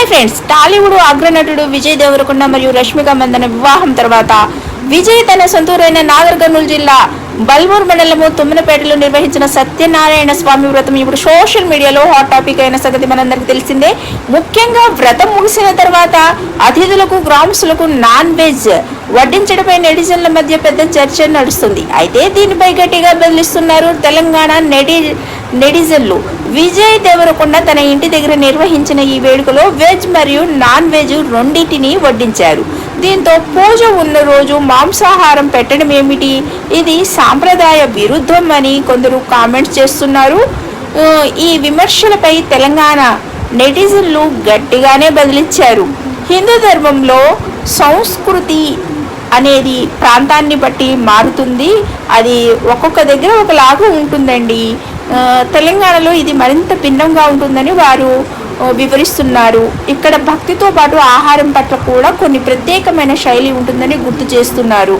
Hi friends, Tollywood అగ్రనటుడు Vijay Devarakonda మరియు రష్మిక మందన వివాహం తర్వాత విజయ్ తన సొంతూరైన నాగర్ కర్నూలు జిల్లా బల్మూర్ మండలము తుమ్మనపేటలో నిర్వహించిన సత్యనారాయణ స్వామి వ్రతం ఇప్పుడు సోషల్ మీడియాలో హాట్ టాపిక్ అయిన సంగతి మనందరికీ తెలిసిందే. ముఖ్యంగా వ్రతం ముగిసిన తర్వాత అతిథులకు గ్రామస్తులకు నాన్ వెజ్ వడ్డించడంపై నెటిజన్ల మధ్య పెద్ద చర్చ నడుస్తుంది. అయితే దీనిపై గట్టిగా బదిలిస్తున్నారు తెలంగాణ నెటిజన్లు. విజయ్ దేవరకొండ తన ఇంటి దగ్గర నిర్వహించిన ఈ వేడుకలో వెజ్ మరియు నాన్ వెజ్ రెండింటిని వడ్డించారు. దీంతో పూజ ఉన్న రోజు మాంసాహారం పెట్టడం ఏమిటి, ఇది సాంప్రదాయ విరుద్ధం అని కొందరు కామెంట్స్ చేస్తున్నారు. ఈ విమర్శలపై తెలంగాణ నెటిజన్లు గట్టిగానే బదిలిచ్చారు. హిందూ ధర్మంలో సంస్కృతి అనేది ప్రాంతాన్ని బట్టి మారుతుంది. అది ఒక్కొక్క దగ్గర ఒకలాగా ఉంటుందండి. తెలంగాణలో ఇది మరింత భిన్నంగా ఉంటుందని వారు వివరిస్తున్నారు. ఇక్కడ భక్తితో పాటు ఆహారం పట్ల కూడా కొన్ని ప్రత్యేకమైన శైలి ఉంటుందని గుర్తు చేస్తున్నారు.